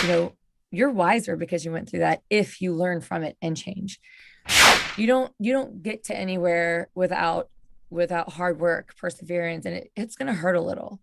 you know, you're wiser because you went through that if you learn from it and change. You don't get to anywhere without hard work, perseverance, and it's going to hurt a little.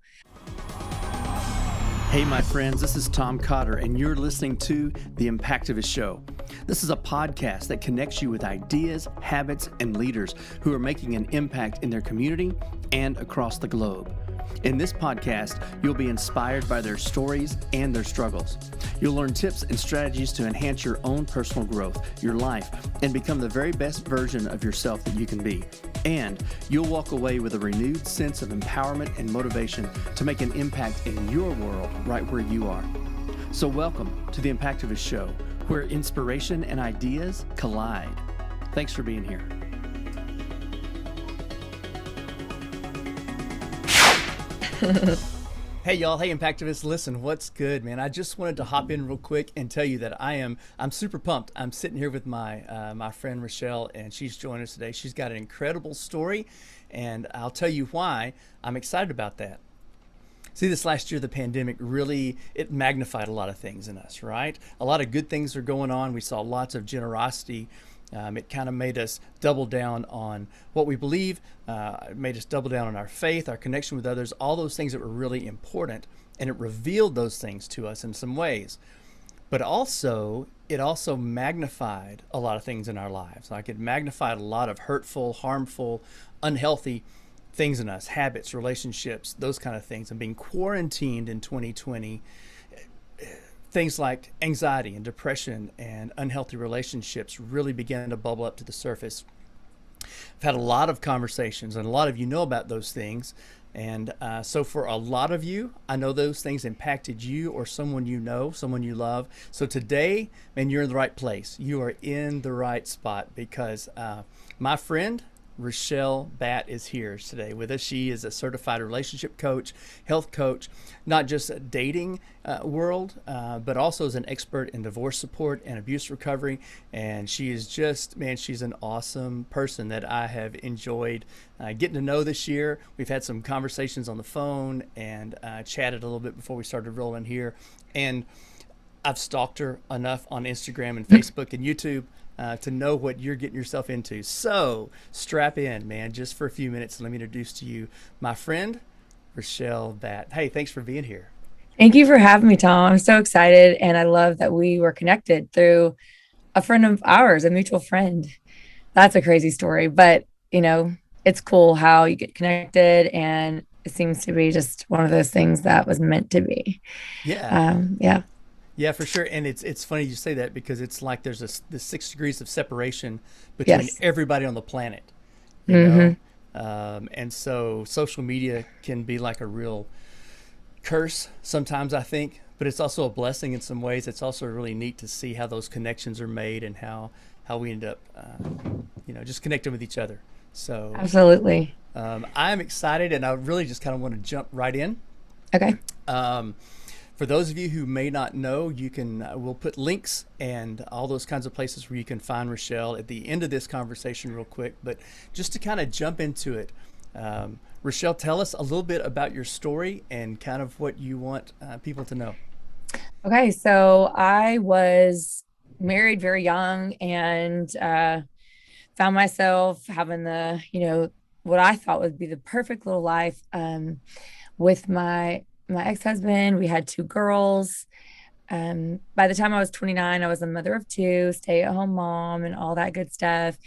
Hey, my friends, this is Tom Cotter, and you're listening to The Impactivist Show. This is a podcast that connects you with ideas, habits, and leaders who are making an impact in their community and across the globe. In this podcast, you'll be inspired by their stories and their struggles. You'll learn tips and strategies to enhance your own personal growth, your life, and become the very best version of yourself that you can be. And you'll walk away with a renewed sense of empowerment and motivation to make an impact in your world right where you are. So welcome to the Impactivist Show, where inspiration and ideas collide. Thanks for being here. Hey y'all, hey Impactivists, listen, what's good, man? I just wanted to hop in real quick and tell you that I'm super pumped. I'm sitting here with my friend Richelle, and she's joining us today. She's got an incredible story, and I'll tell you why I'm excited about that. See, this last year, the pandemic it magnified a lot of things in us, right? A lot of good things are going on. We saw lots of generosity. It kind of made us double down on what we believe. It made us double down on our faith, our connection with others, all those things that were really important. And it revealed those things to us in some ways. But also, it also magnified a lot of things in our lives. Like it magnified a lot of hurtful, harmful, unhealthy things in us, habits, relationships, those kind of things. And being quarantined in 2020, things like anxiety and depression and unhealthy relationships really began to bubble up to the surface. I've had a lot of conversations, and a lot of you know about those things. And so for a lot of you, I know those things impacted you or someone you know, someone you love. So today, man, you're in the right place. You are in the right spot because my friend, Richele Batt, is here today with us. She is a certified relationship coach, health coach, not just a dating world, but also is an expert in divorce support and abuse recovery. And she is just, man, she's an awesome person that I have enjoyed getting to know this year. We've had some conversations on the phone and chatted a little bit before we started rolling here. And I've stalked her enough on Instagram and Facebook and YouTube to know what you're getting yourself into. So strap in, man, just for a few minutes. Let me introduce to you my friend, Richele Batt. Hey, thanks for being here. Thank you for having me, Tom. I'm so excited, and I love that we were connected through a friend of ours, a mutual friend. That's a crazy story, but it's cool how you get connected, and it seems to be just one of those things that was meant to be. Yeah. Yeah. Yeah, for sure. And it's funny you say that because it's like there's this 6 degrees of separation between Yes. everybody on the planet, you Mm-hmm. know? And so social media can be like a real curse sometimes, I think, but it's also a blessing in some ways. It's also really neat to see how those connections are made and how we end up, just connecting with each other. So Absolutely. I'm excited, and I really just kind of want to jump right in. Okay. For those of you who may not know, you can we'll put links and all those kinds of places where you can find Richele at the end of this conversation real quick. But just to kind of jump into it, Richele, tell us a little bit about your story and kind of what you want people to know. Okay. So I was married very young and found myself having what I thought would be the perfect little life with my ex-husband. We had 2 girls. By the time I was 29, I was a mother of 2, stay-at-home mom, and all that good stuff.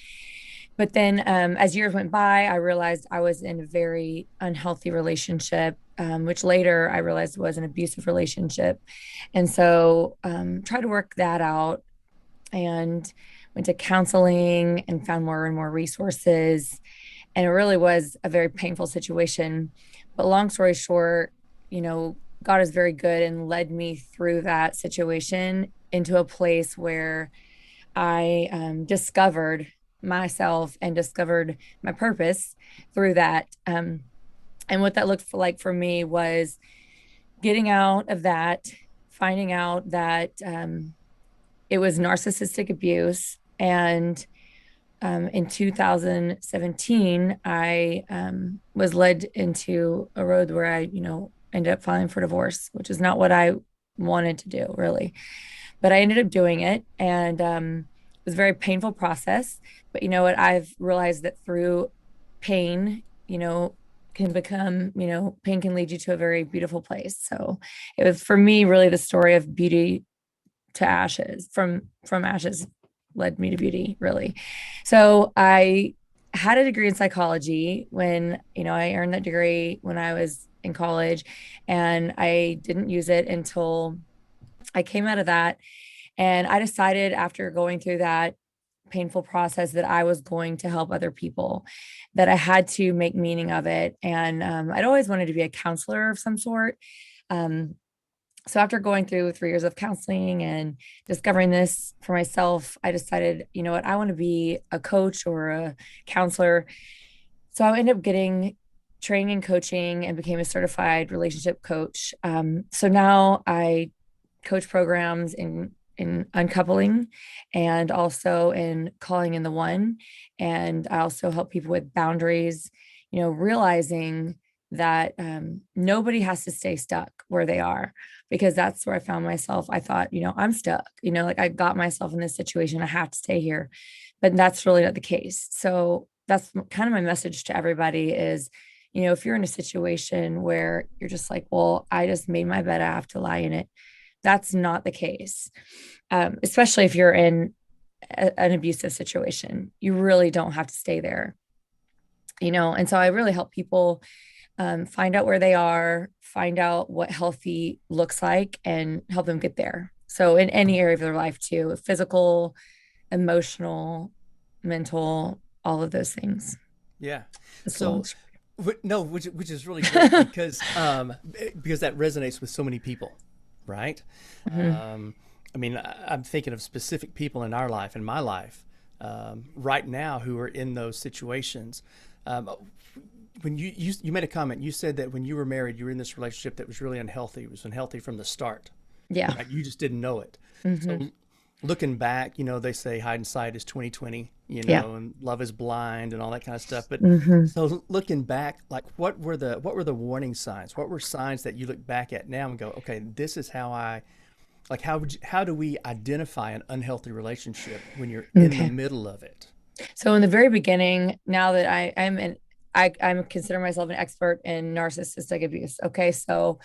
But then as years went by, I realized I was in a very unhealthy relationship, which later I realized was an abusive relationship. And so tried to work that out and went to counseling and found more and more resources. And it really was a very painful situation. But long story short, God is very good and led me through that situation into a place where I discovered myself and discovered my purpose through that. And what that looked like for me was getting out of that, finding out that it was narcissistic abuse. And in 2017, I was led into a road where I ended up filing for divorce, which is not what I wanted to do, really. But I ended up doing it, and it was a very painful process. But you know what? I've realized that through pain, can become, pain can lead you to a very beautiful place. So it was for me really the story of beauty to ashes, from ashes led me to beauty, really. So I had a degree in psychology when, I earned that degree when I was in college, and I didn't use it until I came out of that. And I decided after going through that painful process that I was going to help other people, that I had to make meaning of it. And I'd always wanted to be a counselor of some sort. Um, so after going through 3 years of counseling and discovering this for myself, I decided, you know what, I want to be a coach or a counselor. So I ended up getting training and coaching and became a certified relationship coach. So now I coach programs in uncoupling and also in calling in the one. And I also help people with boundaries, realizing that nobody has to stay stuck where they are, because that's where I found myself. I thought, I'm stuck, like I got myself in this situation. I have to stay here. But that's really not the case. So that's kind of my message to everybody is, if you're in a situation where you're just like, well, I just made my bed, I have to lie in it. That's not the case. Especially if you're in an abusive situation, you really don't have to stay there, And so I really help people find out where they are, find out what healthy looks like, and help them get there. So in any area of their life too, physical, emotional, mental, all of those things. Yeah. It's a long So, story. no, which is really great because that resonates with so many people, right? Mhm. I mean, I'm thinking of specific people in our life, in my life, right now, who are in those situations. Um, when you made a comment, you said that when you were married, you were in this relationship that was really unhealthy. It was unhealthy from the start, Yeah. right? You just didn't know it. Hmm. So looking back, they say hindsight is 2020, Yeah. and love is blind and all that kind of stuff. But Hmm. so looking back, like what were the warning signs? What were signs that you look back at now and go, okay, this is how I like how do we identify an unhealthy relationship when you're in the Okay. middle of it? So in the very beginning, now that I'm consider myself an expert in narcissistic abuse. Okay. So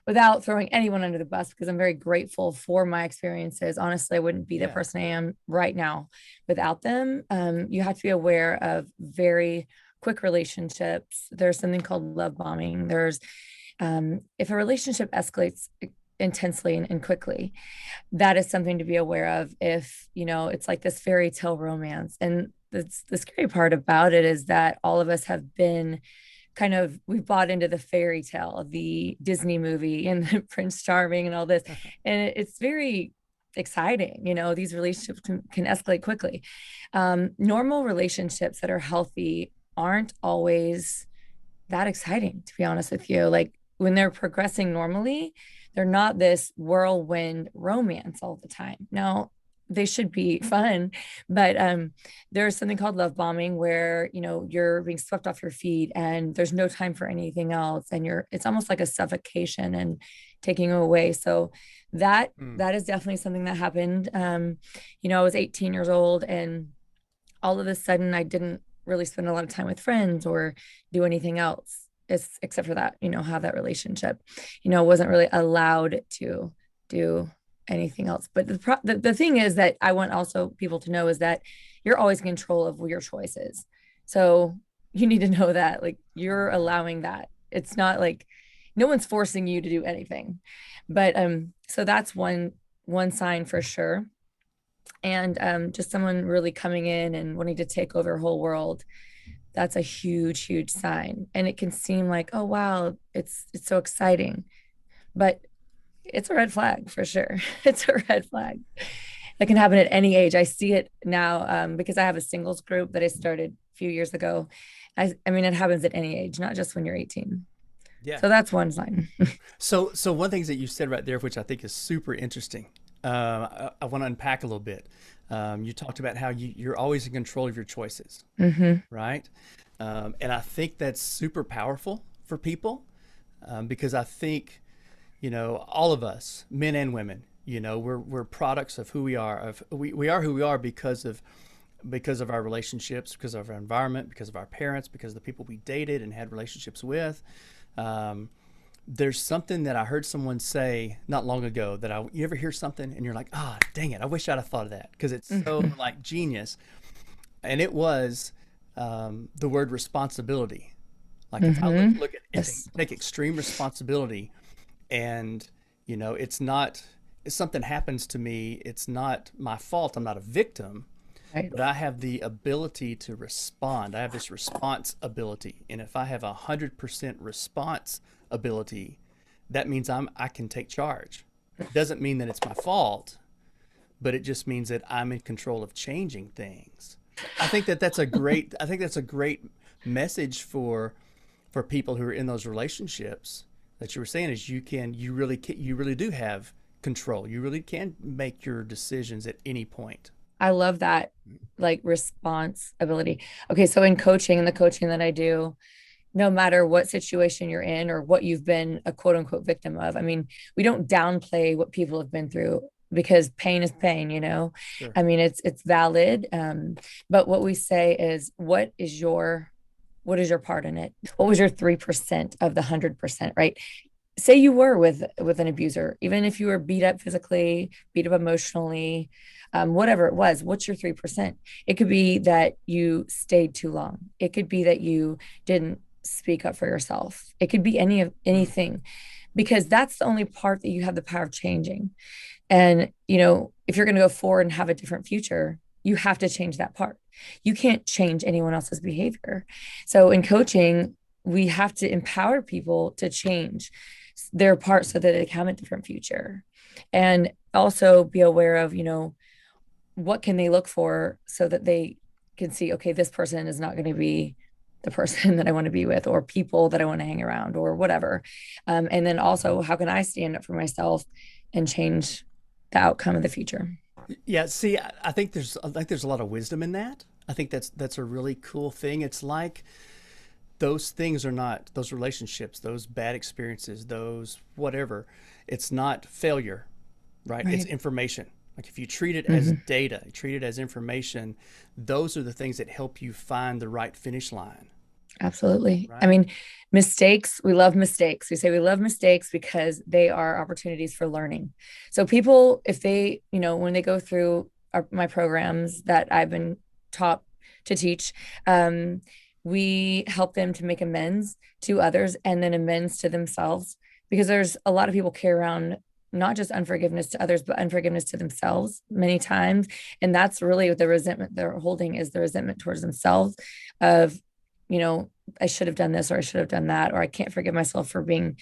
without throwing anyone under the bus, because I'm very grateful for my experiences. Honestly, I wouldn't be the Yeah. person I am right now without them. You have to be aware of very quick relationships. There's something called love bombing. If a relationship escalates intensely and quickly, that is something to be aware of. If it's like this fairy tale romance, and the scary part about it is that all of us have been we've bought into the fairy tale, the Disney movie and the Prince Charming and all this, and it's very exciting. These relationships can escalate quickly. Normal relationships that are healthy aren't always that exciting, to be honest with you. Like when they're progressing normally, they're not this whirlwind romance all the time. Now, they should be fun, but there's something called love bombing where you're being swept off your feet and there's no time for anything else, and it's almost like a suffocation and taking away. So that Mm. that is definitely something that happened. I was 18 years old, and all of a sudden I didn't really spend a lot of time with friends or do anything else, except for that, have that relationship. Wasn't really allowed to do anything else. But the thing is that I want also people to know is that you're always in control of your choices. So you need to know that, like, Oh you're yeah. allowing that. It's not like no one's forcing you to do anything. But so that's one sign for sure. And just someone really coming in and wanting to take over a whole world, that's a huge sign. And it can seem like, oh wow, it's so exciting, but it's a red flag for sure. It's a red flag that can happen at any age. I see it now, because I have a singles group that I started a few years ago. I mean, it happens at any age, not just when you're 18. Yeah. So that's one sign. So one thing that you said right there, which I think is super interesting, I want to unpack a little bit. You talked about how you're always in control of your choices, Hmm. right? And I think that's super powerful for people because I think all of us, men and women, we're products of who we are. We are who we are because of our relationships, because of our environment, because of our parents, because of the people we dated and had relationships with. Um, there's something that I heard someone say not long ago that you ever hear something and you're like, ah, dang it, I wish I'd have thought of that because it's so Mhm. like genius. And it was the word responsibility. Like if I look at and Yes. take extreme responsibility, and it's not, if something happens to me, it's not my fault. I'm not a victim, Right. but I have the ability to respond. I have this response ability, and if I have 100% response ability, that means I can take charge. It doesn't mean that it's my fault, but it just means that I'm in control of changing things. I think that's a great message for people who are in those relationships that you were saying is you really do have control. You really can make your decisions at any point. I love that, like, responsibility. Okay, so in coaching, in the coaching that I do, no matter what situation you're in or what you've been a quote unquote victim of, I mean, we don't downplay what people have been through because pain is pain, you know. Sure. I mean, it's valid. But what we say is, what is your part in it? What was your 3% of the 100%, right? Say you were with an abuser, even if you were beat up physically, beat up emotionally, whatever it was, what's your 3%? It could be that you stayed too long. It could be that you didn't speak up for yourself. It could be Mm. anything, because that's the only part that you have the power of changing. And, you know, if you're going to go forward and have a different future, you have to change that part. You can't change anyone else's behavior. So in coaching, we have to empower people to change their part so that they can have a different future. And also be aware of, you know, what can they look for so that they can see, okay, this person is not going to be the person that I want to be with, or people that I want to hang around, or whatever. And then also, how can I stand up for myself and change the outcome of the future? Yeah, see, I think there's a lot of wisdom in that. I think that's a really cool thing. It's like those things are not those relationships, those bad experiences, those whatever. It's not failure, right? It's Right. information. Like if you treat it as Mm-hmm. data, treat it as information, those are the things that help you find the right finish line, Absolutely. I right? mean, mistakes, we love mistakes. We say we love mistakes because they are opportunities for learning. So people, if they, you know, when they go through my programs that I've been taught to teach, um, we help them to make amends to others and then amends to themselves, because there's a lot of people carry around not just unforgiveness to others, but unforgiveness to themselves many times. And that's really what the resentment they're holding is, the resentment towards themselves of, you know, I should have done this or I should have done that, or I can't forgive myself for being,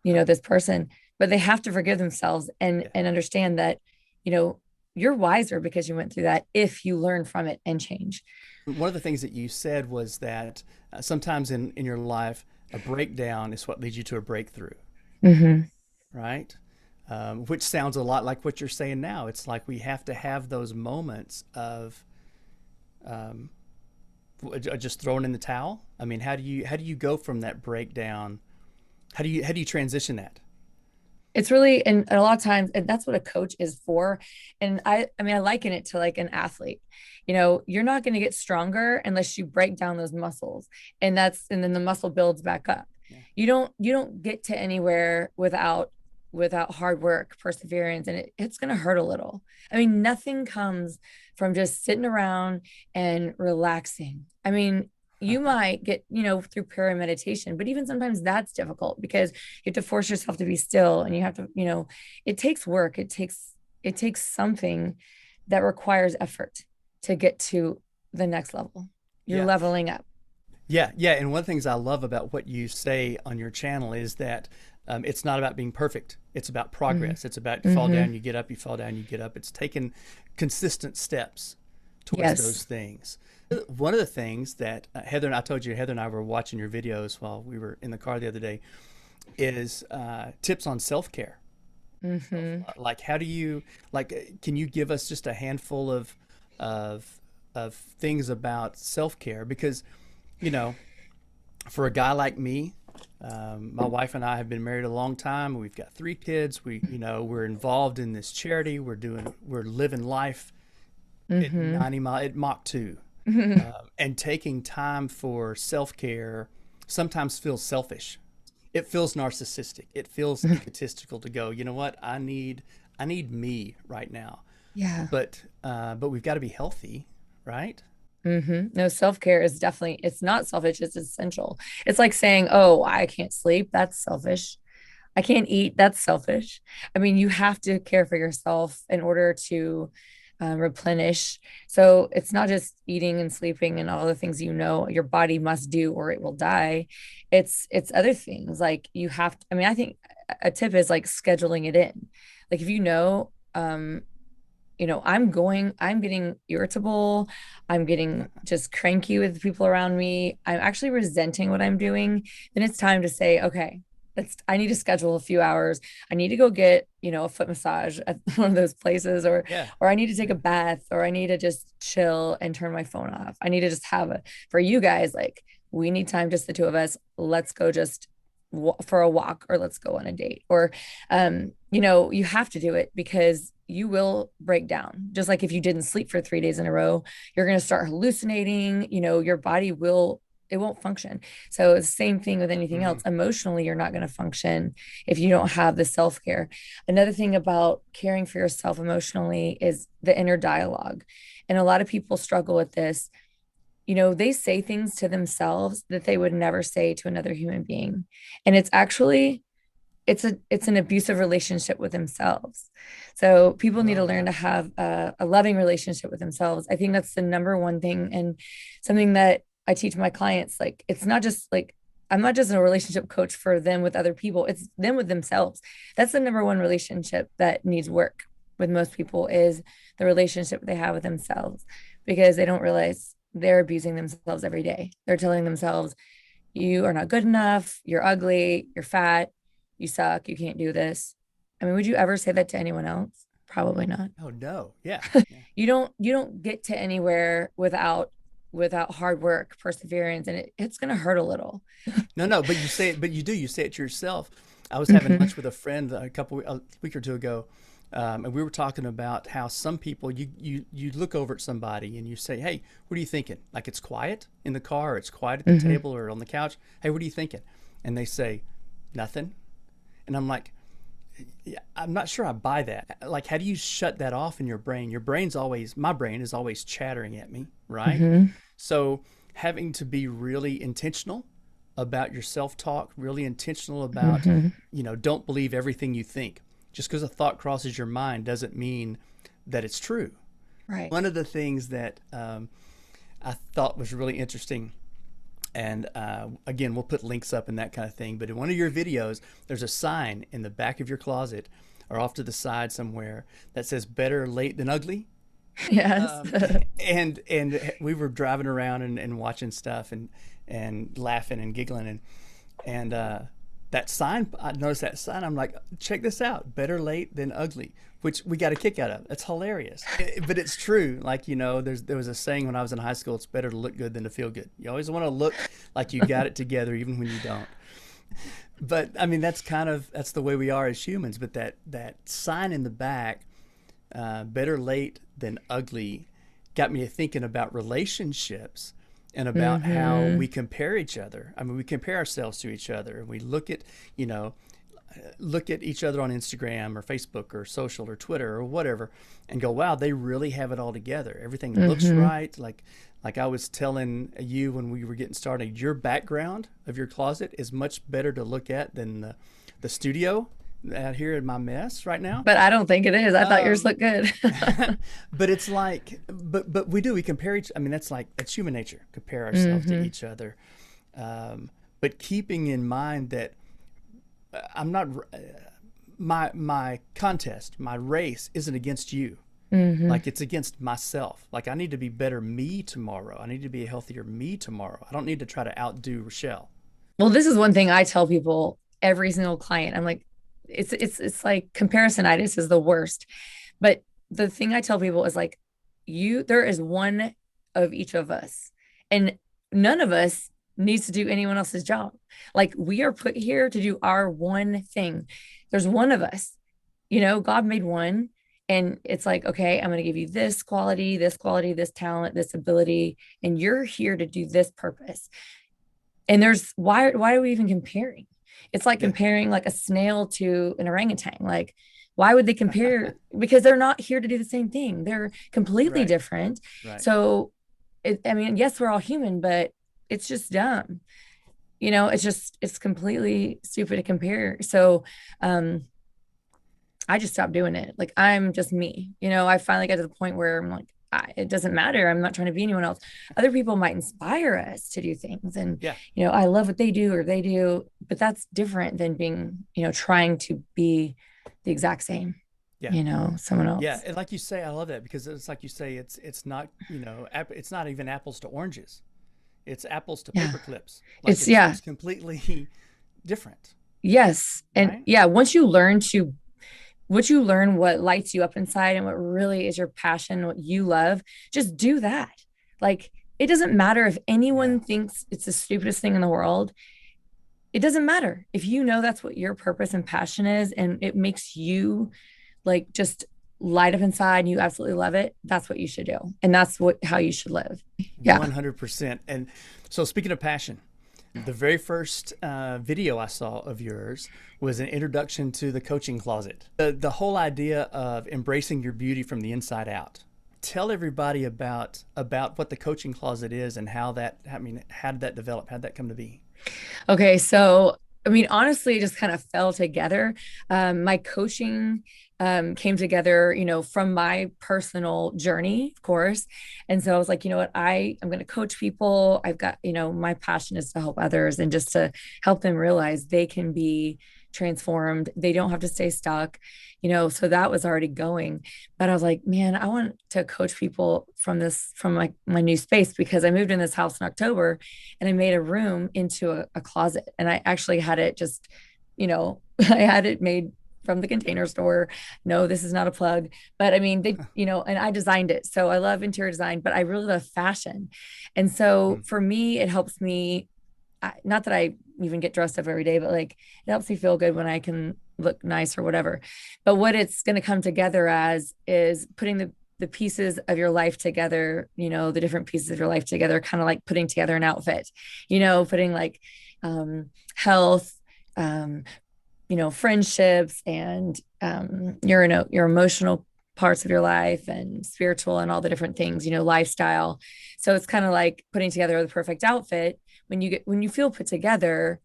you know, this person. But they have to forgive themselves Yeah. and understand that, you know, you're wiser because you went through that if you learn from it and change. One of the things that you said was that sometimes in your life, a breakdown is what leads you to a breakthrough, Mm-hmm. right? Which sounds a lot like what you're saying now. It's like we have to have those moments of um, just throwing in the towel. I mean, how do you go from that breakdown? How do you transition that? It's really, and a lot of times, and that's what a coach is for. And I mean, I liken it to like an athlete. You know, you're not going to get stronger unless you break down those muscles, and then the muscle builds back up. Yeah. You don't get to anywhere without hard work, perseverance, and it's going to hurt a little. I mean, nothing comes from just sitting around and relaxing. I mean, you might get, you know, through prayer and meditation, but even sometimes that's difficult because you have to force yourself to be still, and you have to, you know, it takes work. It takes something that requires effort to get to the next level. You're Yeah. leveling up. Yeah, yeah. And one of the things I love about what you say on your channel is that it's not about being perfect. It's about Mm-hmm. progress. It's about you fall Mm-hmm. down, you get up, you fall down, you get up. It's taking consistent steps towards those Yes. things. One of the things that Heather and I told you, Heather and I were watching your videos while we were in the car the other day, is tips on self care. Mm-hmm. Like, how do you can you give us just a handful of things about self care? Because you know, for a guy like me, My wife and I have been married a long time. We've got 3 kids. We're involved in this charity. We're living life at Mm-hmm. 90 mile at Mach 2. And taking time for self-care sometimes feels selfish. It feels narcissistic. It feels egotistical to go, you know what? I need me right now. Yeah. But we've got to be healthy, right? No, self-care is definitely, it's not selfish, it's essential. It's like saying, oh, I can't sleep. That's selfish. I can't eat. That's selfish. I mean, you have to care for yourself in order to replenish. So it's not just eating and sleeping and all the things your body must do or it will die. It's other things like you have to, I mean, I think a tip is like scheduling it in. Like if I'm getting irritable. I'm getting just cranky with the people around me. I'm actually resenting what I'm doing. Then it's time to say, okay, I need to schedule a few hours. I need to go get, a foot massage at one of those places Yeah. or I need to take a Yeah. bath or I need to just chill and turn my phone off. I need to just for you guys, like we need time, just the two of us. Let's go just for a walk or let's go on a date or you have to do it because you will break down. Just like if you didn't sleep for 3 days in a row, you're going to start hallucinating. Your body it won't function. So it's the same thing with anything Hmm. else. Emotionally, you're not going to function if you don't have the self-care. Another thing about caring for yourself emotionally is the inner dialogue. And a lot of people struggle with this. They say things to themselves that they would never say to another human being. And it's an abusive relationship with themselves. So people need to Oh learn yeah. to have a loving relationship with themselves. I think that's the number one thing, and something that I teach my clients. Like it's not just like I'm not just a relationship coach for them with other people, it's them with themselves. That's the number one relationship that needs work with most people, is the relationship they have with themselves, because they don't realize they're abusing themselves every day. They're telling themselves, you are not good enough, you're ugly, you're fat, you suck, you can't do this. I mean, would you ever say that to anyone else? Probably not. Oh no. Yeah. Yeah. You don't get to anywhere without hard work, perseverance, and it's going to hurt a little. No, no, but you say it, but you do. You say it to yourself. I was having Mm-hmm. lunch with a friend a week or two ago, and we were talking about how some people you look over at somebody and you say, "Hey, what are you thinking?" Like it's quiet in the car, or it's quiet at the Mm-hmm. table or on the couch. Hey, what are you thinking? And they say, "Nothing." And I'm like, yeah, I'm not sure I buy that. Like, how do you shut that off in your brain? My brain is always chattering at me, right? Mm-hmm. So having to be really intentional about your self-talk, really intentional about, Mm-hmm. don't believe everything you think. Just because a thought crosses your mind doesn't mean that it's true. Right. One of the things that I thought was really interesting, and again, we'll put links up and that kind of thing, but in one of your videos, there's a sign in the back of your closet or off to the side somewhere that says better late than ugly. Yes. um, and we were driving around and watching stuff and laughing and giggling and that sign, I noticed that sign. I'm like, check this out, better late than ugly, which we got a kick out of. It's hilarious, but it's true. Like there was a saying when I was in high school: it's better to look good than to feel good. You always want to look like you got it together, even when you don't. But I mean, that's the way we are as humans. But that sign in the back, better late than ugly, got me thinking about relationships and about how Mm-hmm. we compare each other. I mean, we compare ourselves to each other, and we you know, look at each other on Instagram or Facebook or social or Twitter or whatever, and go, "Wow, they really have it all together. Everything looks Mm-hmm. right." Like I was telling you when we were getting started, your background of your closet is much better to look at than the studio out here in my mess right now. But I don't think it is. I thought yours Um, looked good. but it's like, but we compare each. I mean, that's human nature. Compare ourselves to Mm-hmm. each other, but keeping in mind that I'm not my contest, my race isn't against you. Mm-hmm. Like it's against myself. Like I need to be better me tomorrow. I need to be a healthier me tomorrow. I don't need to try to outdo Rochelle. Well, this is one thing I tell people, every single client. I'm like, it's like comparisonitis is the worst. But the thing I tell people is like, there is one of each of us. And none of us needs to do anyone else's job. Like we are put here to do our one thing. There's one of us, God made one. And it's like, okay, I'm going to give you this quality, this talent, this ability, and you're here to do this purpose. And there's why are we even comparing? It's like Yeah. comparing like a snail to an orangutan. Like, why would they compare? Because they're not here to do the same thing. They're completely Right. different. Right. So, I mean, yes, we're all human, but it's just dumb. It's completely stupid to compare. So, I just stopped doing it. Like I'm just me. I finally got to the point where I'm like, it doesn't matter. I'm not trying to be anyone else. Other people might inspire us to do things. And, Yeah. I love what they do or they do, but that's different than being, trying to be the exact same, Yeah. someone Yeah. else. And like you say, I love that because it's like you say, it's not, it's not even apples to oranges. It's apples to Yeah. paper clips. Like Yeah. it's completely different. Yes. And Right. yeah, once you learn what lights you up inside and what really is your passion, what you love, just do that. Like, it doesn't matter if Yeah. anyone thinks it's the stupidest thing in the world. It doesn't matter. If you know that's what your purpose and passion is, and it makes you like just light up inside and you absolutely love it, that's what you should do. And that's how you should live. Yeah. 100%. And so, speaking of passion, the very first video I saw of yours was an introduction to the coaching closet. The whole idea of embracing your beauty from the inside out. Tell everybody about what the coaching closet is and how did that develop? How did that come to be? Okay, so I mean, honestly, it just kind of fell together. My coaching came together, from my personal journey, of course. And so I was like, you know what, I'm going to coach people. I've got, my passion is to help others and just to help them realize they can be transformed. They don't have to stay stuck, so that was already going. But I was like, man, I want to coach people from my new space because I moved in this house in October and I made a room into a closet. And I actually had it just, I had it made from the Container Store. No, this is not a plug, but I mean, and I designed it. So I love interior design, but I really love fashion. And so Mm. for me, it helps me, not that I even get dressed up every day, but like it helps me feel good when I can look nice or whatever. But what it's going to come together as is putting the pieces of your life together, the different pieces of your life together, kind of like putting together an outfit, putting like health, um, friendships and your emotional parts of your life and spiritual and all the different things, lifestyle. So it's kind of like putting together the perfect outfit. When you feel put together,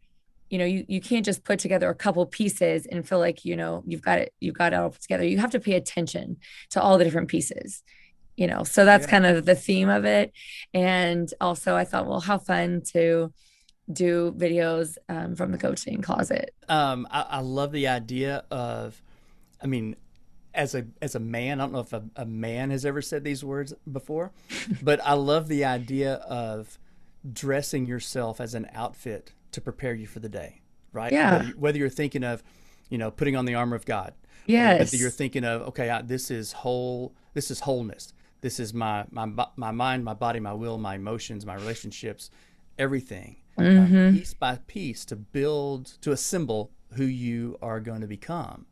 you can't just put together a couple pieces and feel like, you've got it all put together. You have to pay attention to all the different pieces, so that's Yeah. kind of the theme of it. And also I thought, well, how fun to do videos from the coaching closet. I love the idea of, I mean, as a man, I don't know if a man has ever said these words before, but I love the idea of dressing yourself as an outfit to prepare you for the day, right? Yeah. Whether you're thinking of, putting on the armor of God, or whether you're Yes. thinking of, okay, this is wholeness, this is my mind, my body, my will, my emotions, my relationships, everything, Mm-hmm. piece by piece to assemble who you are going to become.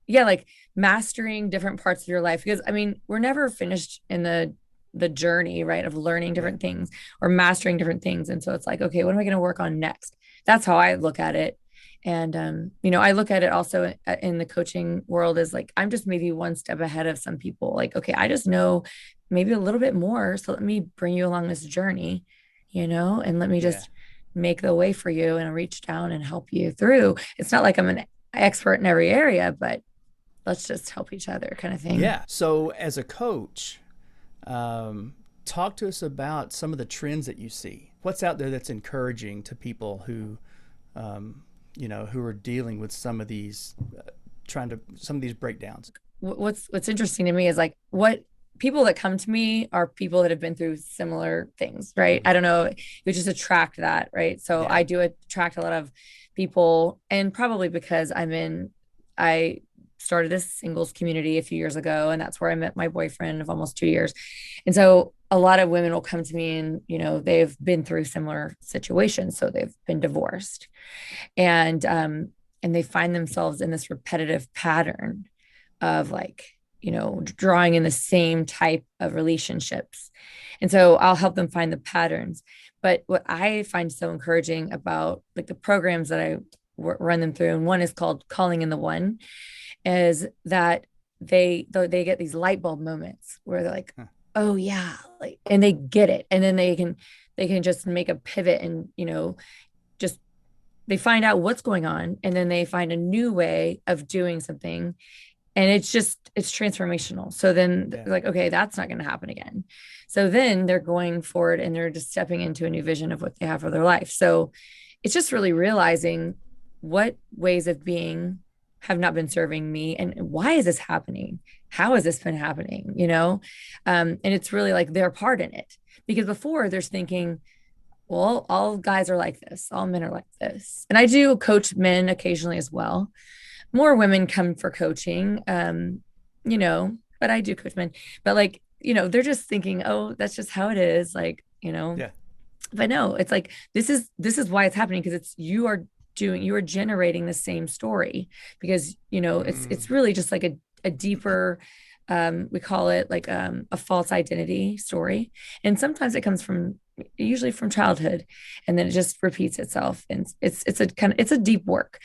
Yeah, like mastering different parts of your life because I mean, we're never finished in the journey, right, of learning Yeah, different things or mastering different things. And so it's like, okay, what am I going to work on next? That's how I look at it. And I look at it also in the coaching world as like I'm just maybe one step ahead of some people. Like, okay, I just know maybe a little bit more. So let me bring you along this journey, and let me yeah, just make the way for you and reach down and help you through. It's not like I'm an expert in every area, but let's just help each other kind of thing. yeah. So as a coach, um, talk to us about some of the trends that you see. What's out there that's encouraging to people who are dealing with some of these breakdowns. What's interesting to me is like what people that come to me are people that have been through similar things, right? Mm. I don't know, you just attract that, right? So Yeah, I do attract a lot of people, and probably because I started this singles community a few years ago, and that's where I met my boyfriend of almost 2 years. And so a lot of women will come to me and, they've been through similar situations. So they've been divorced and they find themselves in this repetitive pattern of like, drawing in the same type of relationships. And so I'll help them find the patterns. But what I find so encouraging about like the programs that I run them through, and one is called Calling in the One, is that they get these light bulb moments where they're like, oh yeah, like, and they get it, and then they can just make a pivot and just they find out what's going on, and then they find a new way of doing something, and it's transformational. So then they're like, okay, that's not going to happen again. So then they're going forward and they're just stepping into a new vision of what they have for their life. So it's just really realizing what ways of being have not been serving me, and why is this happening? How has this been happening? And it's really like their part in it, because before there's thinking, well, all guys are like this, all men are like this. And I do coach men occasionally as well. More women come for coaching, but I do coach men. But like, they're just thinking, oh, that's just how it is. Like, Yeah. But no, it's like, this is why it's happening, because you are generating the same story, because, it's really just like a deeper, we call it like a false identity story. And sometimes it comes usually from childhood, and then it just repeats itself, and it's a deep work.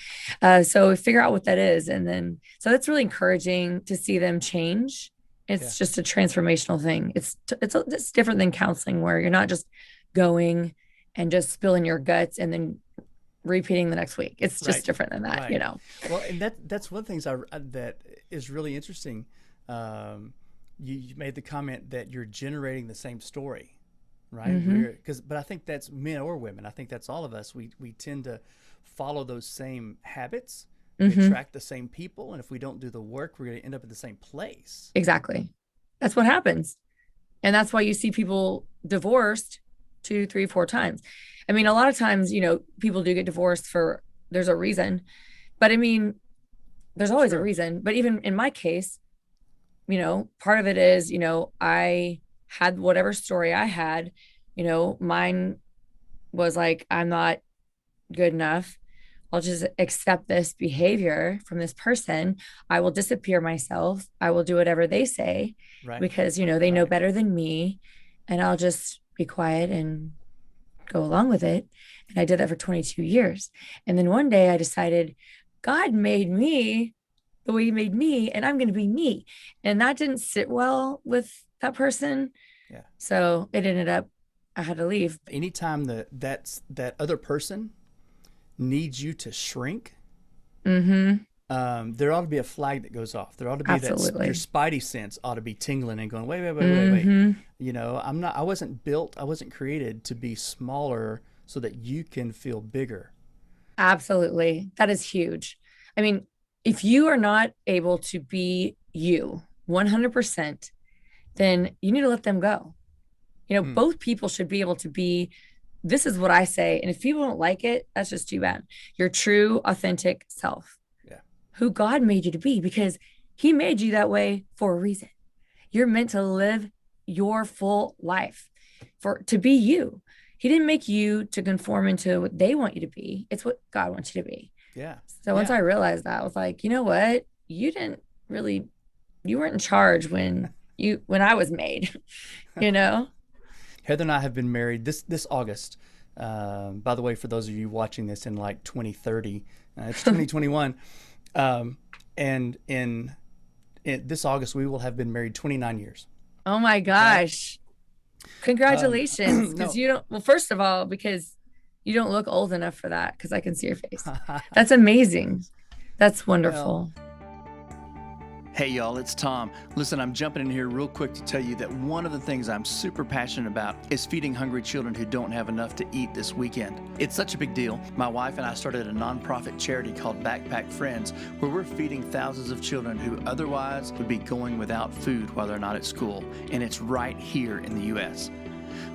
So figure out what that is, and then so that's really encouraging to see them change. It's just a transformational thing. It's different than counseling, where you're not just going and just spilling your guts and then repeating the next week. It's just different than that, Well, and that's one of the things that is really interesting. You made the comment that you're generating the same story, right? Mm-hmm. But I think that's men or women. I think that's all of us. We tend to follow those same habits. We attract the same people, and if we don't do the work, we're going to end up at the same place. Exactly. That's what happens. And that's why you see people divorced 2, 3, 4 times. I mean, a lot of times, people do get divorced there's a reason, but I mean, there's always a reason. But even in my case, part of it is, I had whatever story I had, mine was like, I'm not good enough. I'll just accept this behavior from this person. I will disappear myself. I will do whatever they say, because, they know better than me, and I'll just be quiet and go along with it. And I did that for 22 years. And then one day I decided God made me the way he made me, and I'm going to be me. And that didn't sit well with that person. Yeah. So it ended up, I had to leave. Anytime that other person needs you to shrink, there ought to be a flag that goes off. There ought to be Absolutely. that your spidey sense ought to be tingling and going, wait. I wasn't created to be smaller so that you can feel bigger. Absolutely. That is huge. I mean, if you are not able to be you 100%, then you need to let them go. Both people should be able to be, this is what I say. And if people don't like it, that's just too bad. Your true, authentic self, who God made you to be, because he made you that way for a reason. You're meant to live your full life, to be you. He didn't make you to conform into what they want you to be. It's what God wants you to be. Yeah. So once I realized that, I was like, you know what? You weren't in charge when I was made, Heather and I have been married this August. By the way, for those of you watching this in like 2030, it's 2021. And in this August, we will have been married 29 years. Oh my gosh. Congratulations. Because first of all, because you don't look old enough for that, because I can see your face. That's amazing. That's wonderful. Hey y'all, it's Tom. Listen, I'm jumping in here real quick to tell you that one of the things I'm super passionate about is feeding hungry children who don't have enough to eat this weekend. It's such a big deal. My wife and I started a nonprofit charity called Backpack Friends, where we're feeding thousands of children who otherwise would be going without food while they're not at school. And it's right here in the U.S.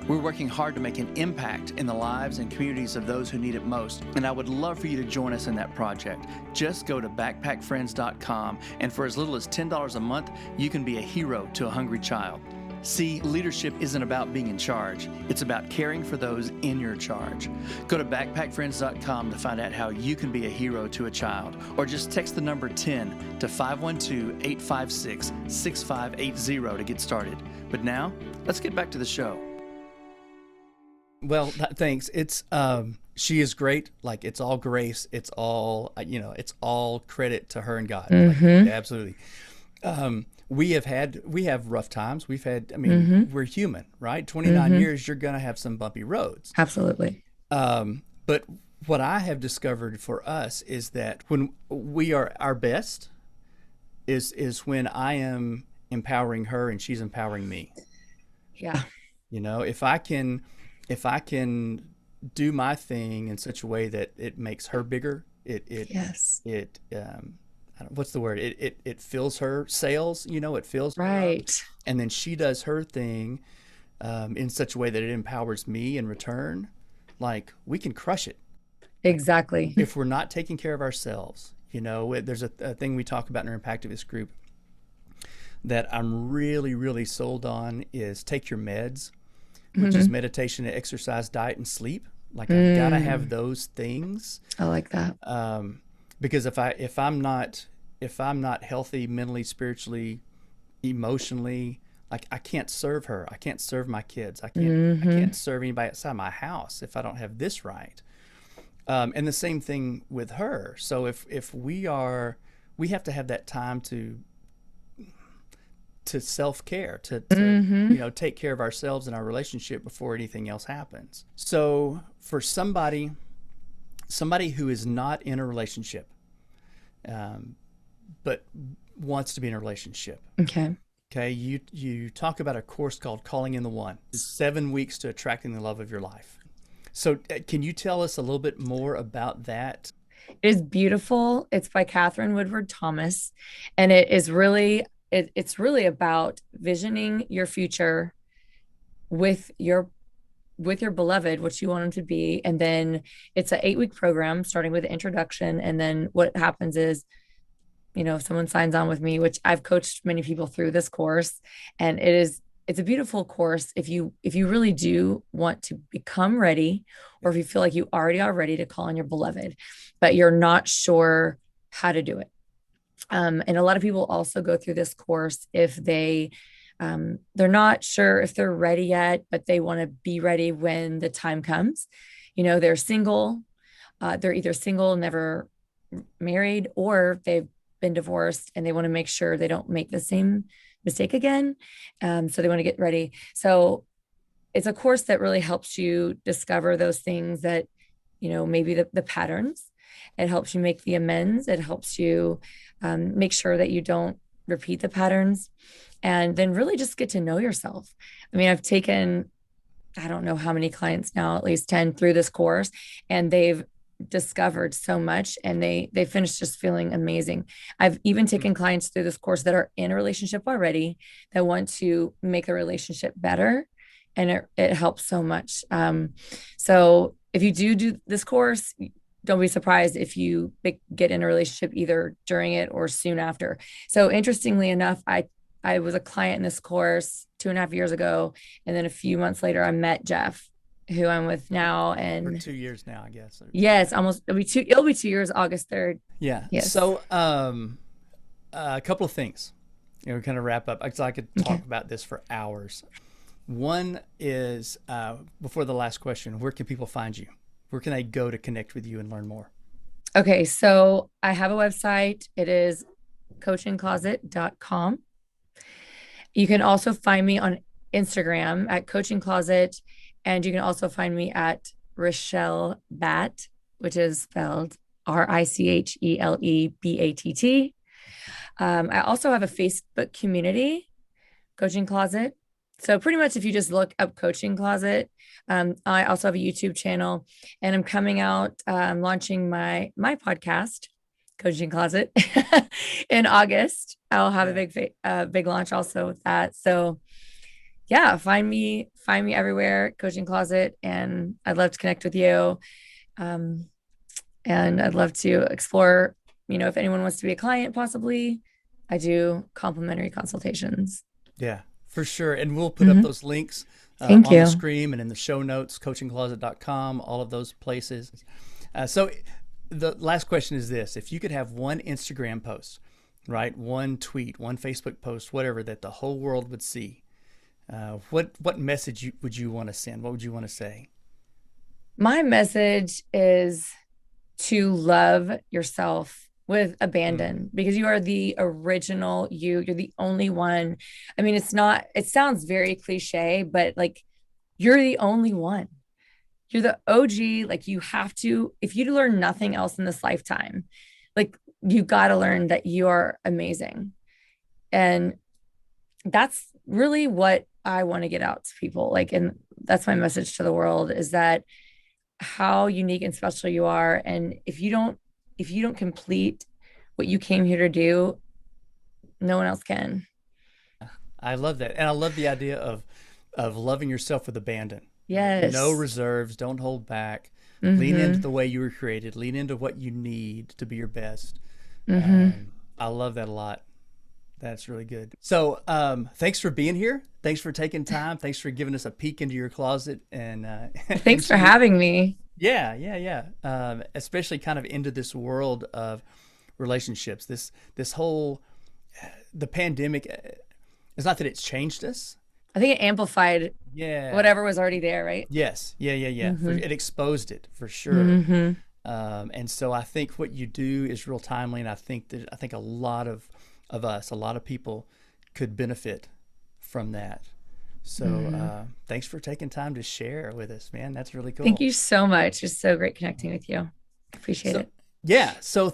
We're working hard to make an impact in the lives and communities of those who need it most, and I would love for you to join us in that project. Just go to backpackfriends.com, and for as little as $10 a month, you can be a hero to a hungry child. See, leadership isn't about being in charge. It's about caring for those in your charge. Go to backpackfriends.com to find out how you can be a hero to a child, or just text the number 10 to 512-856-6580 to get started. But now, let's get back to the show. Well, thanks. It's she is great. Like, it's all grace. It's all it's all credit to her and God. Like, absolutely. We have rough times. We've had. I mean, we're human, right? 29 years, you're gonna have some bumpy roads. Absolutely. But what I have discovered for us is that when we are our best is when I am empowering her and she's empowering me. Yeah. If I can do my thing in such a way that it makes her bigger, Yes. What's the word? It fills her sails, it fills her up. Right. And then she does her thing in such a way that it empowers me in return. Like, we can crush it. Exactly. If we're not taking care of ourselves, there's a thing we talk about in our Impactivist group that I'm really, really sold on is take your meds, which is meditation, exercise, diet, and sleep. Like, I've got to have those things. I like that. Because if I'm not healthy mentally, spiritually, emotionally, like, I can't serve her. I can't serve my kids. I can't serve anybody outside my house if I don't have this right. And the same thing with her. So if we have to have that time to self-care, to take care of ourselves and our relationship before anything else happens. So for somebody who is not in a relationship, but wants to be in a relationship. Okay, you talk about a course called Calling in the One. It's 7 weeks to attracting the love of your life. So can you tell us a little bit more about that? It is beautiful. It's by Catherine Woodward Thomas, and it is really it's really about visioning your future with your beloved, what you want them to be. And then it's an 8-week program starting with the introduction. And then what happens is, if someone signs on with me, which I've coached many people through this course, and it's a beautiful course. If you really do want to become ready, or if you feel like you already are ready to call on your beloved, but you're not sure how to do it. And a lot of people also go through this course if they're not sure if they're ready yet, but they want to be ready when the time comes. They're single. They're either single, never married, or they've been divorced and they want to make sure they don't make the same mistake again. So they want to get ready. So it's a course that really helps you discover those things that, maybe the patterns. It helps you make the amends. It helps you make sure that you don't repeat the patterns, and then really just get to know yourself. I mean, I've taken, I don't know how many clients now, at least 10 through this course, and they've discovered so much, and they finished just feeling amazing. I've even taken clients through this course that are in a relationship already that want to make the relationship better, and it helps so much. So if you do this course, don't be surprised if you get in a relationship either during it or soon after. So interestingly enough, I was a client in this course 2.5 years ago. And then a few months later, I met Jeff, who I'm with now. And for 2 years now, I guess. Yes, almost. It'll be 2 years, August 3rd. Yeah. Yes. So a couple of things, we kind of wrap up. I could talk about this for hours. One is, before the last question, where can people find you? Where can they go to connect with you and learn more? Okay, so I have a website. It is coachingcloset.com. You can also find me on Instagram at Coaching Closet, and you can also find me at Richele Batt, which is spelled RICHELEBATT. I also have a Facebook community, Coaching Closet. So pretty much if you just look up Coaching Closet, I also have a YouTube channel, and I'm coming out, launching my podcast, Coaching Closet, in August. I'll have a big launch also with that. So yeah, find me everywhere, Coaching Closet, and I'd love to connect with you. Um, and I'd love to explore, if anyone wants to be a client, possibly, I do complimentary consultations. Yeah, for sure. And we'll put up Mm-hmm. those links Thank on the you. screen and in the show notes, coachingcloset.com, all of those places. So the last question is this. If you could have one Instagram post, right, one tweet, one Facebook post, whatever, that the whole world would see, what message would you want to send? What would you want to say? My message is to love yourself with Mm, abandon because you are the original you. You're the only one. I mean, it sounds very cliche, but like you're the only one. You're the OG. Like you have to, if you learn nothing else in this lifetime, like you got to learn that you are amazing. And that's really what I want to get out to people. Like, and that's my message to the world is that how unique and special you are. And if you don't complete what you came here to do, no one else can. I love that. And I love the idea of loving yourself with abandon, right? No Yes. reserves, don't hold back. Lean into Mm-hmm. the way you were created. Lean into what you need to be your best. Mm-hmm. I love that a lot. That's really good. So, thanks for being here. Thanks for taking time. Thanks for giving us a peek into your closet and Thanks for into your, having me. yeah, yeah, yeah. Especially kind of into this world of relationships. This whole the pandemic. It's not that it's changed us. I think it amplified Yeah. whatever was already there, right? Yes. Yeah. Yeah. Yeah. Mm-hmm. It exposed it for sure. Mm-hmm. And so I think what you do is real timely, and I think a lot of us, a lot of people, could benefit from that. So Mm-hmm. thanks for taking time to share with us, man. That's really Thank cool. you so much. It's so great connecting with you. Appreciate So it. yeah, so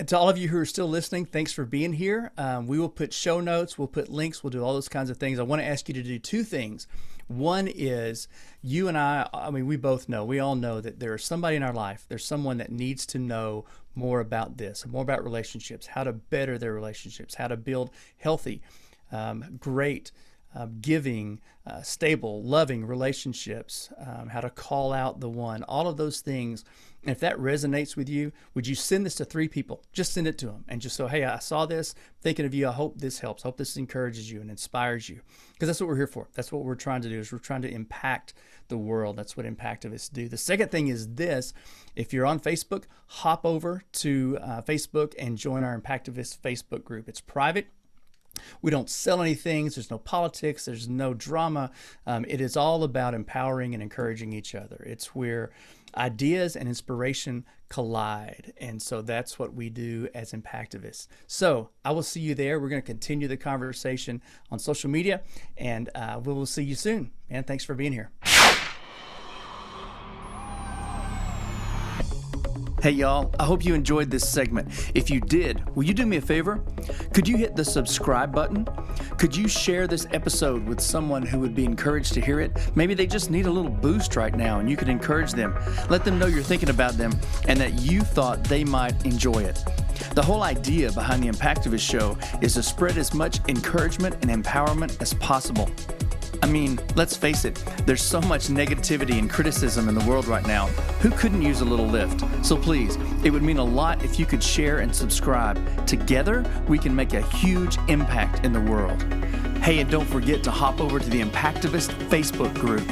to all of you who are still listening, thanks for being here. We will put show notes, we'll put links, we'll do all those kinds of things. I want to ask you to do two things. One is you and I mean, we both know, we all know that there is somebody in our life, there's someone that needs to know more about this, more about relationships, how to better their relationships, how to build healthy, great, giving, stable, loving relationships, how to call out the one, all of those things. And if that resonates with you, would you send this to three people? Just send it to them and just say, hey, I saw this, thinking of you. I hope this helps. I hope this encourages you and inspires you. Because that's what we're here for. That's what we're trying to do is we're trying to impact the world. That's what Impactivists do. The second thing is this. If you're on Facebook, hop over to Facebook and join our Impactivist Facebook group. It's private. We don't sell anything. There's no politics. There's no drama. It is all about empowering and encouraging each other. It's where ideas and inspiration collide. And so that's what we do as Impactivists. So I will see you there. We're going to continue the conversation on social media, and we will see you soon. Man, thanks for being here. Hey y'all, I hope you enjoyed this segment. If you did, will you do me a favor? Could you hit the subscribe button? Could you share this episode with someone who would be encouraged to hear it? Maybe they just need a little boost right now and you could encourage them. Let them know you're thinking about them and that you thought they might enjoy it. The whole idea behind the Impactivist Show is to spread as much encouragement and empowerment as possible. I mean, let's face it, there's so much negativity and criticism in the world right now. Who couldn't use a little lift? So please, it would mean a lot if you could share and subscribe. Together, we can make a huge impact in the world. Hey, and don't forget to hop over to the Impactivist Facebook group.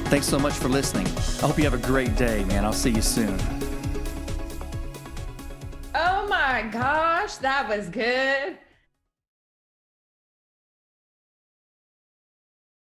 Thanks so much for listening. I hope you have a great day, man. I'll see you soon. Oh my gosh, that was good.